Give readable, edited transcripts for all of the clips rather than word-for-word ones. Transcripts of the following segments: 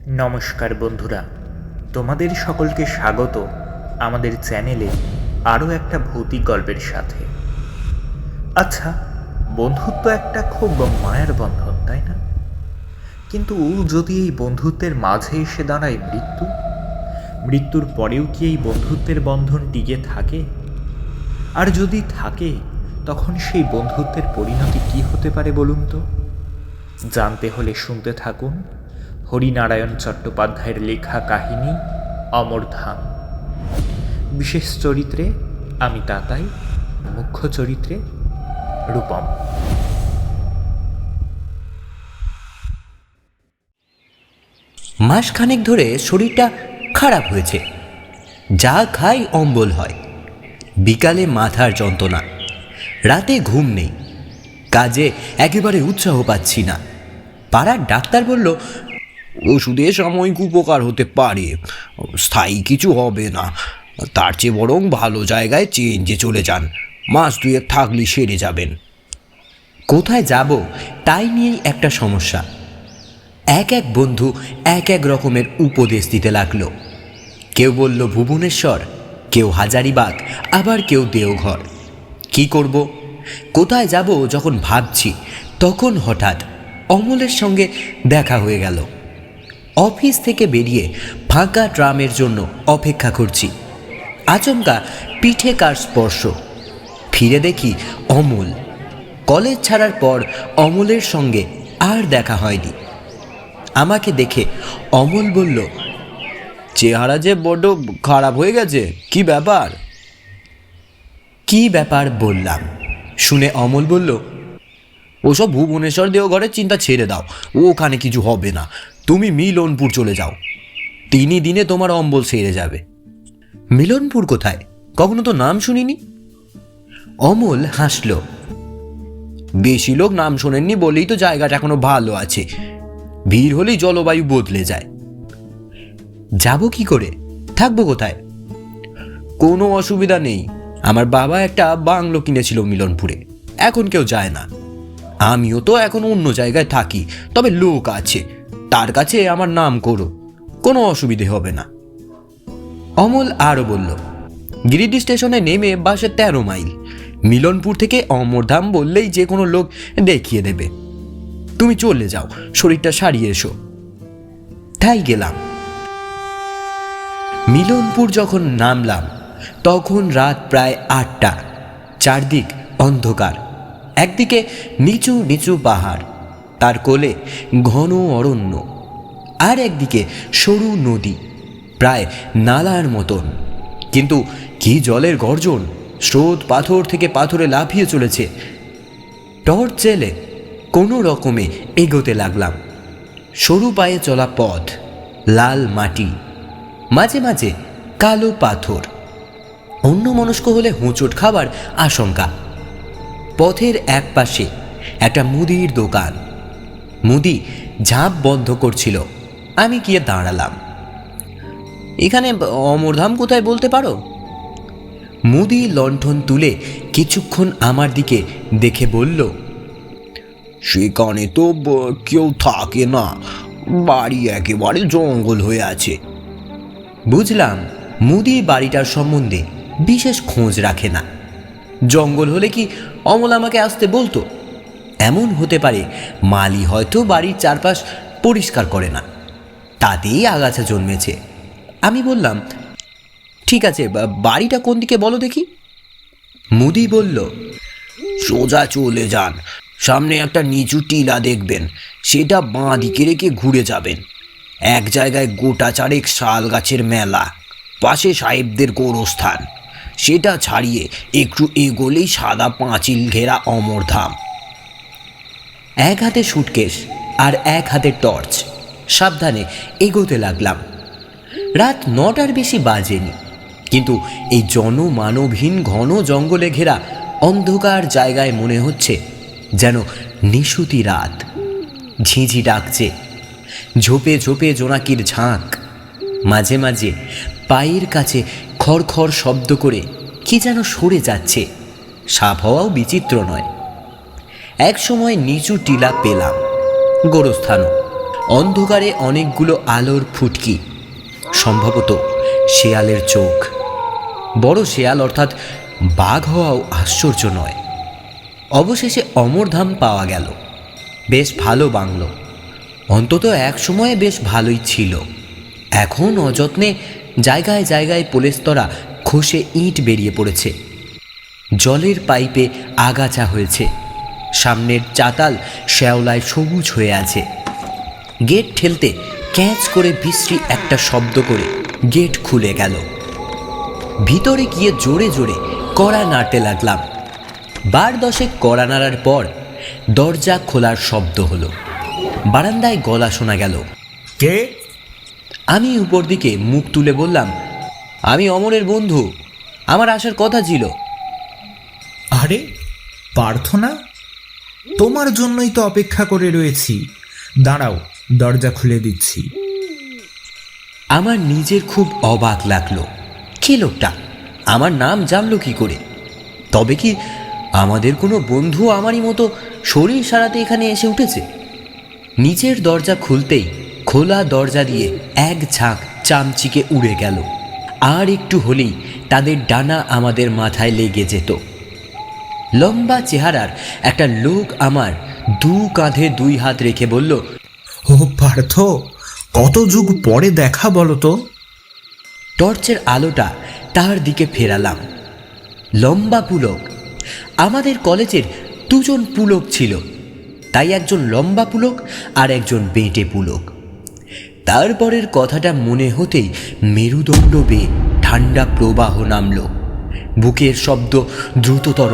নমস্কার বন্ধুরা, তোমাদের সকলকে স্বাগত আমাদের চ্যানেলে আরও একটা ভৌতিক গল্পের সাথে। আচ্ছা, বন্ধুত্ব একটা খুব মায়ার বন্ধন, তাই না? কিন্তু যদি এই বন্ধুত্বের মাঝে এসে দাঁড়ায় মৃত্যুর পরেও কি এই বন্ধুত্বের বন্ধন টিকে থাকে? আর যদি থাকে, তখন সেই বন্ধুত্বের পরিণতি কি হতে পারে বলুন তো? জানতে হলে শুনতে থাকুন হরিনারায়ণ চট্টোপাধ্যায়ের লেখা কাহিনী অমরধাম। বিশেষ চরিত্রে আমি তাতাই, মুখ্য চরিত্রে রূপম। মাসখানেক ধরে শরীরটা খারাপ হয়েছে। যা খাই অম্বল হয়, বিকালে মাথার যন্ত্রণা, রাতে ঘুম নেই, কাজে একেবারে উৎসাহ পাচ্ছি না। পাড়ার ডাক্তার বলল ওষুধে সাময়িক উপকার হতে পারে, স্থায়ী কিছু হবে না। তার চেয়ে বরং ভালো জায়গায় চেঞ্জে চলে যান, মাস দুয়েক থাকলে সেরে যাবেন। কোথায় যাব তাই নিয়েই একটা সমস্যা। এক এক বন্ধু এক এক রকমের উপদেশ দিতে লাগলো। কেউ বলল ভুবনেশ্বর, কেউ হাজারিবাগ, আবার কেউ দেওঘর। কি করব, কোথায় যাব যখন ভাবছি, তখন হঠাৎ অমলের সঙ্গে দেখা হয়ে গেল। অফিস থেকে বেরিয়ে ফাঁকা ট্রামের জন্য অপেক্ষা করছি। আচমকা পিঠে কার স্পর্শ, ফিরে দেখি অমল। কলেজ ছাড়ার পর অমলের সঙ্গে আর দেখা হয়নি। আমাকে দেখে অমল বলল, চেহারা যে বড্ড খারাপ হয়ে গেছে, কি ব্যাপার? কি ব্যাপার বললাম। শুনে অমল বলল, ওসব ভুবনেশ্বর দেওঘরের চিন্তা ছেড়ে দাও, ওখানে কিছু হবে না। তুমি মিলনপুর চলে যাও, 3 দিনে তোমার অম্বল সেরে যাবে। মিলনপুর কোথায়? কখনো তো নাম শুনিনি। অমল হাসল। বেশি লোক নাম শোনেননি বলেই তো জায়গাটা এখনো ভালো আছে। ভিড় হলেই জলবায়ু বদলে যায়। যাব কি করে, থাকবো কোথায়? কোনো অসুবিধা নেই, আমার বাবা একটা বাংলো কিনেছিল মিলনপুরে, এখন কেউ যায় না। আমিও তো এখন অন্য জায়গায় থাকি, তবে লোক আছে, তার কাছে আমার নাম করো, কোনো অসুবিধে হবে না। অমল আরও বলল, গিরিডি স্টেশনে নেমে বাসে 13 মাইল, মিলনপুর থেকে অমরধাম বললেই যে কোনো লোক দেখিয়ে দেবে। তুমি চলে যাও, শরীরটা সারিয়ে এসো। তাই গেলাম। মিলনপুর যখন নামলাম তখন রাত প্রায় 8টা। চারদিক অন্ধকার, একদিকে নিচু নিচু পাহাড়, তার কোলে ঘন অরণ্য, আর একদিকে সরু নদী, প্রায় নালার মতন। কিন্তু কি জলের গর্জন, স্রোত পাথর থেকে পাথরে লাফিয়ে চলেছে। টর্চ জেলে কোনো রকমে এগোতে লাগলাম। সরু পায়ে চলা পথ, লাল মাটি, মাঝে মাঝে কালো পাথর। অন্যমনস্ক হলে হোঁচট খাবার আশঙ্কা। পথের এক পাশে একটা মুদির দোকান। মুদি ঝাঁপ বন্ধ করছিল। আমি গিয়ে দাঁড়ালাম। এখানে অমরধাম কোথায় বলতে পারো? মুদি লণ্ঠন তুলে কিছুক্ষণ আমার দিকে দেখে বলল, সেখানে তো কেউ থাকে না, বাড়ি একেবারে জঙ্গল হয়ে আছে। বুঝলাম মুদি বাড়িটার সম্বন্ধে বিশেষ খোঁজ রাখে না। জঙ্গল হলে কি অমল আমাকে আসতে বলতো? এমন হতে পারে মালি হয়তো বাড়ির চারপাশ পরিষ্কার করে না, তাতেই আগাছা জন্মেছে। আমি বললাম, ঠিক আছে, বাড়িটা কোন দিকে বলো দেখি। মুদি বলল, সোজা চলে যান, সামনে একটা নিচু টিলা দেখবেন, সেটা বাঁ দিকে রেখে ঘুরে যাবেন। এক জায়গায় গোটা চারেক শাল গাছের মেলা, পাশে সাহেবদের গোরস্থান। সেটা ছাড়িয়ে একটু এগোলেই সাদা পাঁচিল ঘেরা অমরধাম। এক হাতে সুটকেস আর এক হাতে টর্চ, সাবধানে এগোতে লাগলাম। রাত 9টার বেশি বাজেনি, কিন্তু এই জনমানবহীন ঘন জঙ্গলে ঘেরা অন্ধকার জায়গায় মনে হচ্ছে যেন নিশুতি রাত। ঝিঁঝি ডাকছে, ঝোপে ঝোপে জোনাকির ঝাঁক। মাঝে মাঝে পায়ের কাছে খড়খড় শব্দ করে কি যেন সরে যাচ্ছে। সাপ হওয়াও বিচিত্র নয়। এক সময় নিচু টিলা পেলাম, গোরস্থানও। অন্ধকারে অনেকগুলো আলোর ফুটকি, সম্ভবত শেয়ালের চোখ। বড় শেয়াল অর্থাৎ বাঘ হওয়াও আশ্চর্য নয়। অবশেষে অমরধাম পাওয়া গেল। বেশ ভালো বাংলো, অন্তত এক সময়ে বেশ ভালোই ছিল। এখন অযত্নে জায়গায় জায়গায় পলেস্তরা খসে ইট বেরিয়ে পড়েছে। জলের পাইপে আগাছা হয়েছে। সামনের চাতাল শ্যাওলায় সবুজ হয়ে আছে। গেট ঠেলতে ক্যাঁচ করে বিশ্রী একটা শব্দ করে গেট খুলে গেল। ভিতরে গিয়ে জোরে জোরে কড়া নাড়তে লাগলাম। 12 কড়া নাড়ার পর দরজা খোলার শব্দ হলো। বারান্দায় গলা শোনা গেল। কে? আমি উপর দিকে মুখ তুলে বললাম, আমি অমরের বন্ধু, আমার আসার কথা ছিল। আরে প্রার্থনা, তোমার জন্যই তো অপেক্ষা করে রয়েছি। দাঁড়াও, দরজা খুলে দিচ্ছি। আমার নিজের খুব অবাক লাগলো। কে লোকটা? আমার নাম জানলো কি করে? তবে কি আমাদের কোনো বন্ধু আমারই মতো শরীর সারাতে এখানে এসে উঠেছে? নিচের দরজা খুলতেই খোলা দরজা দিয়ে এক ঝাঁক চামচিকে উড়ে গেল। আর একটু হলেই তাদের ডানা আমাদের মাথায় লেগে যেত। লম্বা চেহারার একটা লোক আমার 2 কাঁধে 2 হাত রেখে বলল, ও পার্থ, কত যুগ পরে দেখা বলো তো। টর্চের আলোটা তার দিকে ফেরালাম। লম্বা পুলক। আমাদের কলেজের 2 জন পুলক ছিল, তাই একজন লম্বা পুলক আর একজন বেঁটে পুলক। তারপরের কথাটা মনে হতেই মেরুদণ্ড বেয়ে ঠান্ডা প্রবাহ নামল। বুকের শব্দ দ্রুততর।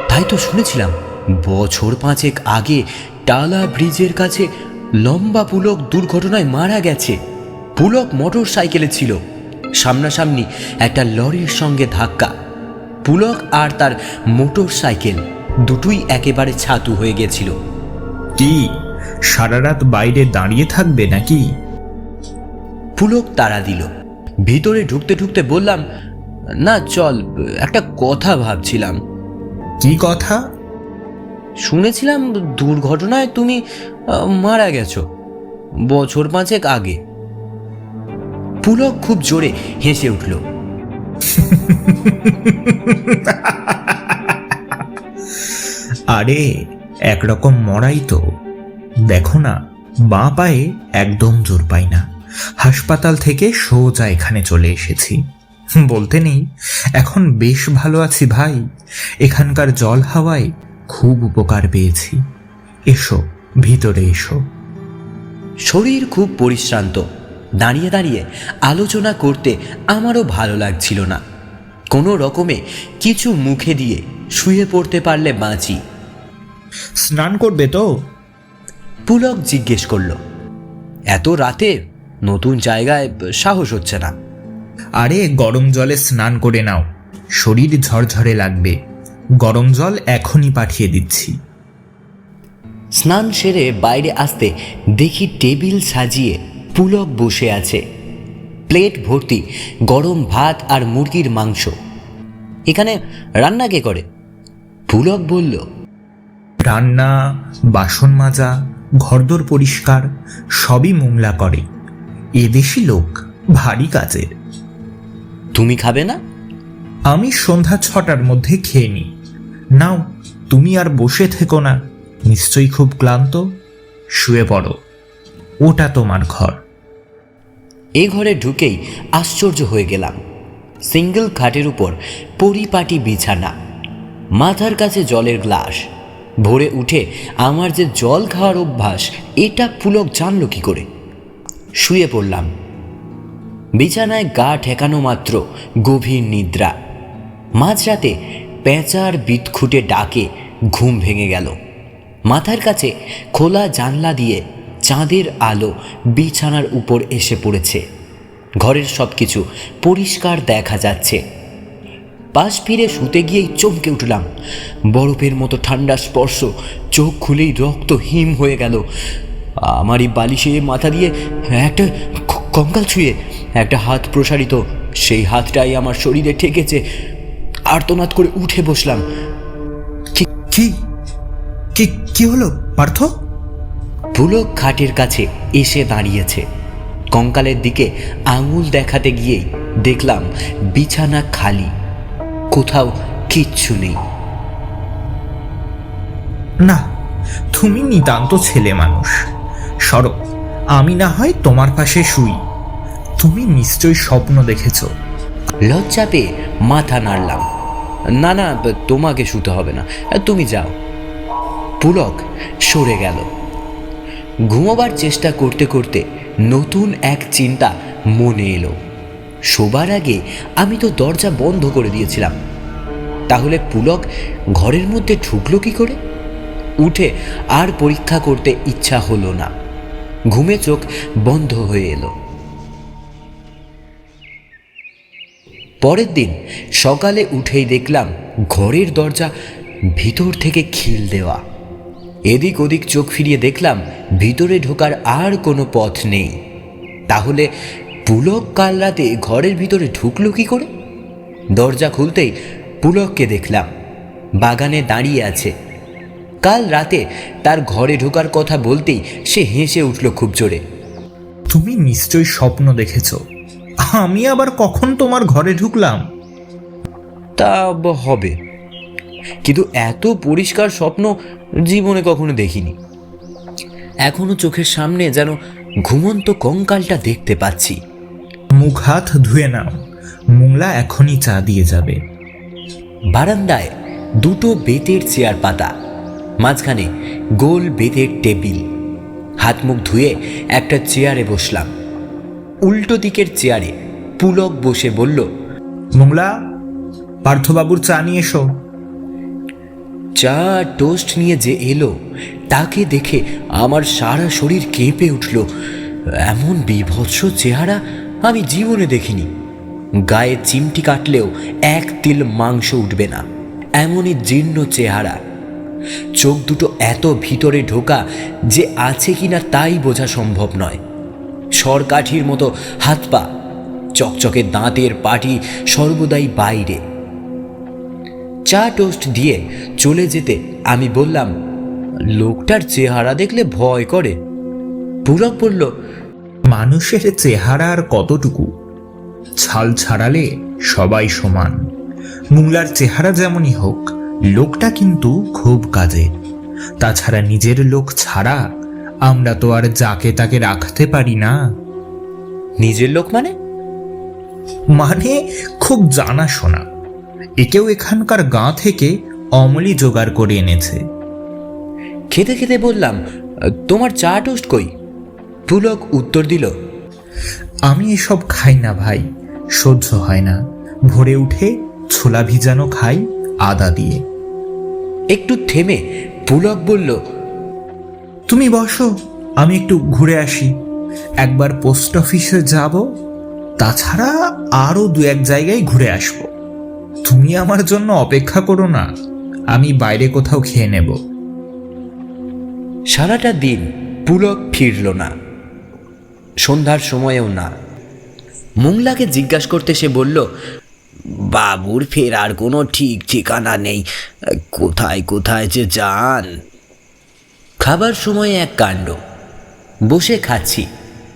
তাই তো শুনেছিলাম বছর 5 আগে টালা ব্রিজের কাছে লম্বা পুলক দুর্ঘটনায় মারা গেছে। পুলক মোটর সাইকেলে ছিল। সামনাসামনি একটা লরির সঙ্গে ধাক্কা। পুলক আর তার মোটর সাইকেল দুটোই একেবারে ছাতু হয়ে গেছিল। কি সারা রাত বাইরে দাঁড়িয়ে থাকবে নাকি? পুলক তাড়া দিল। ভিতরে ঢুকতে ঢুকতে বললাম, না চল, একটা কথা ভাবছিলাম। কি কথা? শুনেছিলাম দুর্ঘটনায় তুমি মারা গেছো বছর 5 আগে। পুলক খুব জোরে হেসে উঠল। আরে একরকম মরাই তো। দেখো না, বাঁ পায়ে একদম জোর পাই না। হাসপাতাল থেকে সোজা এখানে চলে এসেছি। বলতে নেই, এখন বেশ ভালো আছি ভাই। এখানকার জল হাওয়ায় খুব উপকার পেয়েছি। এসো, ভিতরে এসো। শরীর খুব পরিশ্রান্ত। দাঁড়িয়ে দাঁড়িয়ে আলোচনা করতে আমারও ভালো লাগছিল না। কোনো রকমে কিছু মুখে দিয়ে শুয়ে পড়তে পারলে বাঁচি। স্নান করবে তো? পুলক জিজ্ঞেস করল। এত রাতে নতুন জায়গায় সাহস হচ্ছে না। আরে গরম জলে স্নান করে নাও, শরীর ঝরঝরে লাগবে। গরম জল এখনই পাঠিয়ে দিচ্ছি। স্নান সেরে বাইরে আসতে দেখি টেবিল সাজিয়ে পুলক বসে আছে। প্লেট ভর্তি গরম ভাত আর মুরগির মাংস। এখানে রান্না কে করে? পুলক বলল, রান্না, বাসন মাজা, ঘরদোর পরিষ্কার সবই মোংলা করে। এদেশি লোক, ভারী কাজের। তুমি খাবে না? আমি সন্ধ্যা 6টার মধ্যে খেয়ে নিই। নাও, তুমি আর বসে থেকো না, নিশ্চয়ই খুব ক্লান্ত। শুয়ে পড়ো, ওটা তোমার ঘর। এ ঘরে ঢুকেই আশ্চর্য হয়ে গেলাম। সিঙ্গেল খাটের উপর পরিপাটি বিছানা, মাথার কাছে জলের গ্লাস। ভোরে উঠে আমার যে জল খাওয়ার অভ্যাস, এটা পুলক জানলো কি করে? শুয়ে পড়লাম। বিছানায় গা ঠেকানো মাত্র গভীর নিদ্রা। মাঝরাতে পেঁচার বিদখুটে ডাকে ঘুম ভেঙে গেল। মাথার কাছে খোলা জানলা দিয়ে চাঁদের আলো বিছানার উপর এসে পড়েছে। ঘরের সব কিছু পরিষ্কার দেখা যাচ্ছে। পাশ ফিরে শুতে গিয়েই চমকে উঠলাম। বরফের মতো ঠান্ডা স্পর্শ। চোখ খুলেই রক্ত হিম হয়ে গেল। আমারই বালিশে মাথা দিয়ে একটা কঙ্কাল ছুঁয়ে একটা হাত প্রসারিত। সেই হাতটাই আমার শরীরে ঠেকেছে। আর্তনাদ করে উঠে বসলাম। কি কি কি কি হলো পার্থ? পুলক খাটের কাছে এসে দাঁড়িয়েছে। কঙ্কালের দিকে আঙুল দেখাতে গিয়েই দেখলাম বিছানা খালি, কোথাও কিচ্ছু নেই। না, তুমি নিতান্ত ছেলে মানুষ। সরো, আমি না হয় তোমার পাশে শুই। তুমি নিশ্চয়ই স্বপ্ন দেখেছ। লজ্জা পেয়ে মাথা নাড়লাম। না না, তোমাকে শুতে হবে না, তুমি যাও। পুলক সরে গেল। ঘুমোবার চেষ্টা করতে করতে নতুন এক চিন্তা মনে এলো। শোবার আগে আমি তো দরজা বন্ধ করে দিয়েছিলাম, তাহলে পুলক ঘরের মধ্যে ঢুকলো কি করে? উঠে আর পরীক্ষা করতে ইচ্ছা হলো না। ঘুমে চোখ বন্ধ হয়ে এলো। পরের দিন সকালে উঠেই দেখলাম ঘরের দরজা ভিতর থেকে খিল দেওয়া। এদিক ওদিক চোখ ফিরিয়ে দেখলাম ভিতরে ঢোকার আর কোনো পথ নেই। তাহলে পুলক কাল রাতে ঘরের ভিতরে ঢুকলো কি করে? দরজা খুলতেই পুলককে দেখলাম বাগানে দাঁড়িয়ে আছে। কাল রাতে তার ঘরে ঢোকার কথা বলতেই সে হেসে উঠল খুব জোরে। তুমি নিশ্চয়ই স্বপ্ন দেখেছ। আমি আবার কখন তোমার ঘরে ঢুকলাম? তা হবে, কিন্তু এত পরিষ্কার স্বপ্ন জীবনে কখনো দেখিনি। এখনো চোখের সামনে যেন ঘুমন্ত কঙ্কালটা দেখতে পাচ্ছি। মুখ হাত ধুয়ে নাও, মোংলা এখনই চা দিয়ে যাবে। বারান্দায় দুটো বেতের চেয়ার পাতা, মাঝখানে গোল বেতের টেবিল। হাত মুখ ধুয়ে একটা চেয়ারে বসলাম। উল্টো দিকের চেয়ারে পুলক বসে বলল, মোংলা, পার্থবাবুর চা নিয়ে এসো। চা টোস্ট নিয়ে যে এলো তাকে দেখে আমার সারা শরীর কেঁপে উঠল। এমন বীভৎস চেহারা আমি জীবনে দেখিনি। গায়ে চিমটি কাটলেও এক তিল মাংস উঠবে না, এমনই জীর্ণ চেহারা। চোখ দুটো এত ভিতরে ঢোকা যে আছে কিনা তাই বোঝা সম্ভব নয়। সরকাঠির মতো হাত পা, চকচকে দাঁতের পাটি সর্বদাই বাইরে। চা টোস্ট দিয়ে চলে যেতে আমি বললাম, লোকটার চেহারা দেখলে ভয় করে। পুলক বলল, মানুষের চেহারা আর কতটুকু, ছাল ছাড়ালে সবাই সমান। মোংলার চেহারা যেমনই হোক, লোকটা কিন্তু খুব কাজে। তাছাড়া নিজের লোক ছাড়া আমরা তো আর যাকে তাকে রাখতে পারি না। নিজের লোক মানে? মানে খুব জানাশোনা। একেও এখানকার গাঁ থেকে অমলি জোগাড় করে এনেছে। খেতে খেতে বললাম, তোমার চা টোস্ট কই? পুলক উত্তর দিল, আমি এসব খাই না ভাই, সহ্য হয় না। ভোরে উঠে ছোলা ভিজানো খাই আদা দিয়ে। একটু থেমে পুলক বলল, তুমি বসো, আমি একটু ঘুরে আসি। একবার পোস্ট অফিসে যাব, তাছাড়া আরো দু এক জায়গায় ঘুরে আসব। তুমি আমার জন্য অপেক্ষা করো না, আমি বাইরে কোথাও খেয়ে নেব। সারাটা দিন পুলক ফিরল না, সন্ধ্যার সময়েও না। মোংলাকে জিজ্ঞাসা করতে সে বলল, বাবুর ফেরার কোনো ঠিক ঠিকানা নেই, কোথায় কোথায় যে যান। খাবার সময়ে এক কাণ্ড। বসে খাচ্ছি,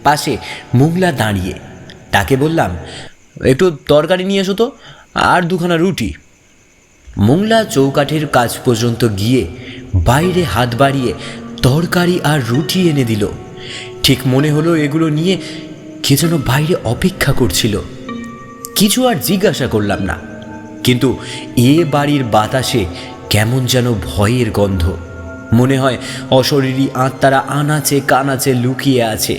পাশে মোংলা দাঁড়িয়ে। তাকে বললাম, একটু তরকারি নিয়ে এসো তো, আর দুখানা রুটি। মোংলা চৌকাঠের কাজ পর্যন্ত গিয়ে বাইরে হাত বাড়িয়ে তরকারি আর রুটি এনে দিল। ঠিক মনে হলো এগুলো নিয়ে কে যেন বাইরে অপেক্ষা করছিল। কিছু আর জিজ্ঞাসা করলাম না, কিন্তু এ বাড়ির বাতাসে কেমন যেন ভয়ের গন্ধ। মনে হয় অশরীরী আত্মারা আনাচে কানাচে লুকিয়ে আছে।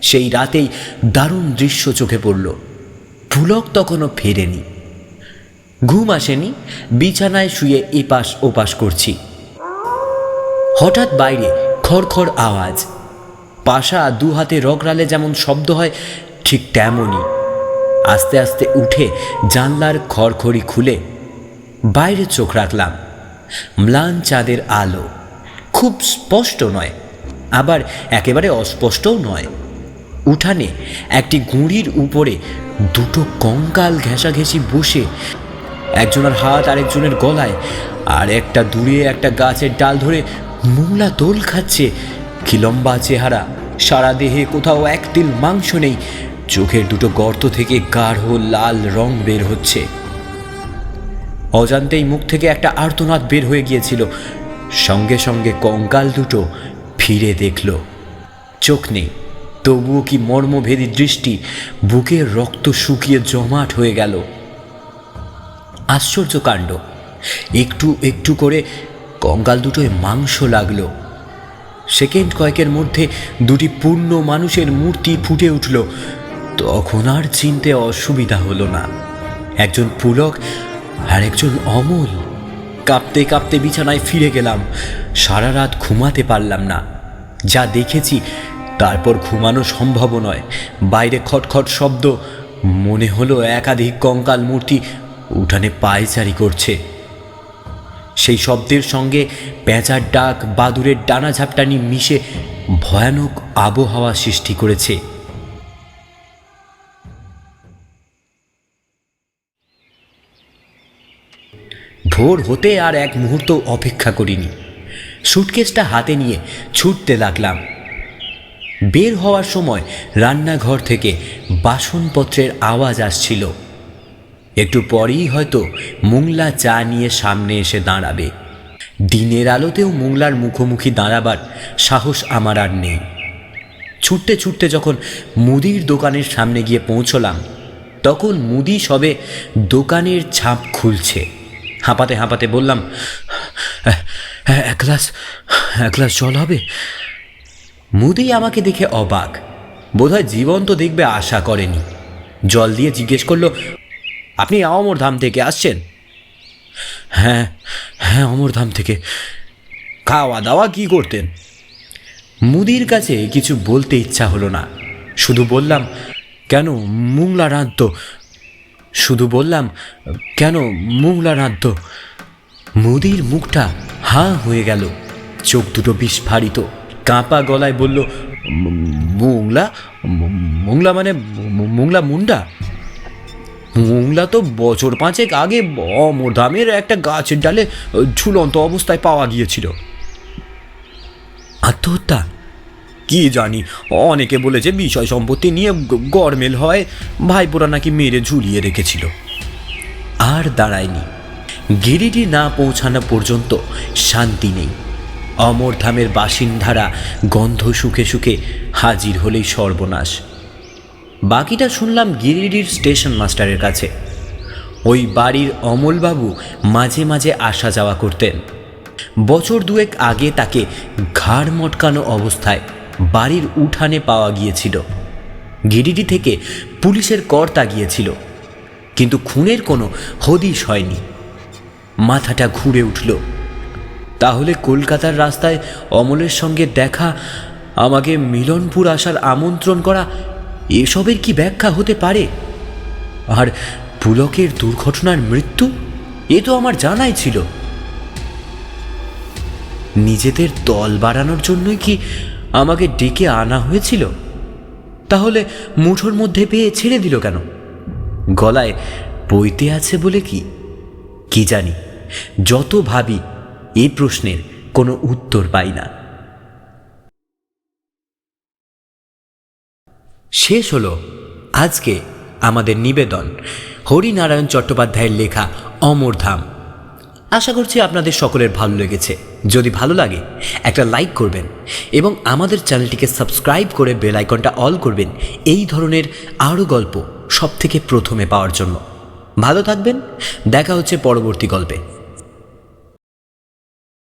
সেই রাতেই দারুণ দৃশ্য চোখে পড়ল। পুলক তখনও ফেরেনি। ঘুম আসেনি, বিছানায় শুয়ে এপাশ ওপাশ করছি। হঠাৎ বাইরে খড়খড় আওয়াজ। পাশা দু হাতে রগড়ালে যেমন শব্দ হয় ঠিক তেমনই। আস্তে আস্তে উঠে জানলার খড়খড়ি খুলে বাইরে চোখ রাখলাম। ম্লান চাঁদের আলো, খুব স্পষ্ট নয়, আবার একেবারে অস্পষ্টও নয়। উঠানে একটি গুঁড়ির উপরে দুটো কঙ্কাল ঘেঁষাঘেঁষি বসে, একজনের হাত আরেকজনের গলায়, আর একটা দূরে একটা গাছের ডাল ধরে মোংলা দোল খাচ্ছে। কি লম্বা চেহারা, সারা দেহে কোথাও এক তিল মাংস নেই, চোখের দুটো গর্ত থেকে গাঢ় লাল রং বের হচ্ছে। অজান্তেই মুখ থেকে একটা আর্তনাদ বের হয়ে গিয়েছিল। সঙ্গে সঙ্গে কঙ্কাল দুটো ফিরে দেখল। চোখ নেই, তবুও কি মর্মভেদী দৃষ্টি, বুকের রক্ত শুকিয়ে জমাট হয়ে গেল। আশ্চর্য কাণ্ড, একটু একটু করে কঙ্কাল দুটোয় মাংস লাগলো। সেকেন্ড কয়েকের মধ্যে দুটি পূর্ণ মানুষের মূর্তি ফুটে উঠল। তখন আর চিনতে অসুবিধা হলো না, একজন পুলক আর একজন অমল। কাঁপতে কাঁপতে বিছানায় ফিরে গেলাম। সারা রাত ঘুমাতে পারলাম না। যা দেখেছি তারপর ঘুমানো সম্ভব নয়। বাইরে খটখট শব্দ, মনে হলো একাধিক কঙ্কাল মূর্তি উঠানে পায়চারি করছে। সেই শব্দের সঙ্গে পেঁচার ডাক, বাদুড়ের ডানা ঝাপটানি মিশে ভয়ানক আবহাওয়া সৃষ্টি করেছে। ভোর হতে আর এক মুহূর্ত অপেক্ষা করিনি। সুটকেসটা হাতে নিয়ে ছুটতে লাগলাম। বের হওয়ার সময় রান্নাঘর থেকে বাসনপত্রের আওয়াজ আসছিল। একটু পরেই হয়তো মুংলা চা নিয়ে সামনে এসে দাঁড়াবে। দিনের আলোতেও মুংলার মুখোমুখি দাঁড়াবার সাহস আমার আর নেই। ছুটতে ছুটতে যখন মুদির দোকানের সামনে গিয়ে পৌঁছলাম, তখন মুদি সবে দোকানের ছাপ খুলছে। হাঁপাতে হাঁপাতে বললাম, এক গ্লাস জল হবে? মুদি আমাকে দেখে অবাক, বোধহয় জীবন্ত দেখবে আশা করেনি। জল দিয়ে জিজ্ঞেস করলো, আপনি অমরধাম থেকে আসছেন? হ্যাঁ হ্যাঁ, অমরধাম থেকে। খাওয়া দাওয়া কি করতেন? মুদির কাছে কিছু বলতে ইচ্ছা হলো না, শুধু বললাম, কেন মুংলা রাঁধত? মুদির মুখটা হাঁ হয়ে গেল, চোখ দুটো বিস্ফারিত, কাঁপা গলায় বলল, মুংলা মানে মুংলা মুন্ডা? মুংলা তো বছর 5 আগে অমরধামের একটা গাছের ডালে ঝুলন্ত অবস্থায় পাওয়া গিয়েছিল। আত্মহত্যা? কি জানি, অনেকে বলেছে বিষয় সম্পত্তি নিয়ে গরমেল হয়, ভাইপোরা নাকি মেরে ঝুলিয়ে রেখেছিল। আর দাঁড়ায়নি। গিরিডি না পৌঁছানো পর্যন্ত শান্তি নেই। অমরধামের বাসিন্দারা গন্ধ শুকে শুকে হাজির হলেই সর্বনাশ। বাকিটা শুনলাম গিরিডির স্টেশন মাস্টারের কাছে। ওই বাড়ির অমলবাবু মাঝে মাঝে আসা যাওয়া করতেন। বছর 2 আগে তাকে ঘাড় মটকানো অবস্থায় বাড়ির উঠানে পাওয়া গিয়েছিল। গিরিডি থেকে পুলিশের কর্তা গিয়েছিল, কিন্তু খুনের কোনো হদিশ হয়নি। মাথাটা ঘুরে উঠল। তাহলে কলকাতার রাস্তায় অমলের সঙ্গে দেখা, আমাকে মিলনপুর আসার আমন্ত্রণ করা, এসবের কি ব্যাখ্যা হতে পারে? আর পুলকের দুর্ঘটনার মৃত্যু, এ তো আমার জানাই ছিল। নিজেদের দল বাড়ানোর জন্যই কি আমাকে ডেকে আনা হয়েছিল? তাহলে মুঠোর মধ্যে পেয়ে ছেড়ে দিল কেন? গলায় বইতে আছে বলে কি জানি। যত ভাবি এই প্রশ্নের কোনো উত্তর পাই না। শেষ হলো আজকে আমাদের নিবেদন, হরিনারায়ণ চট্টোপাধ্যায়ের লেখা অমরধাম। আশা করছি আপনাদের সকলের ভালো লেগেছে। যদি ভালো লাগে একটা লাইক করবেন এবং আমাদের চ্যানেলটিকে সাবস্ক্রাইব করে বেল আইকনটা অল করবেন, এই ধরনের আরও গল্প সবথেকে প্রথমে পাওয়ার জন্য। ভালো থাকবেন, দেখা হচ্ছে পরবর্তী গল্পে।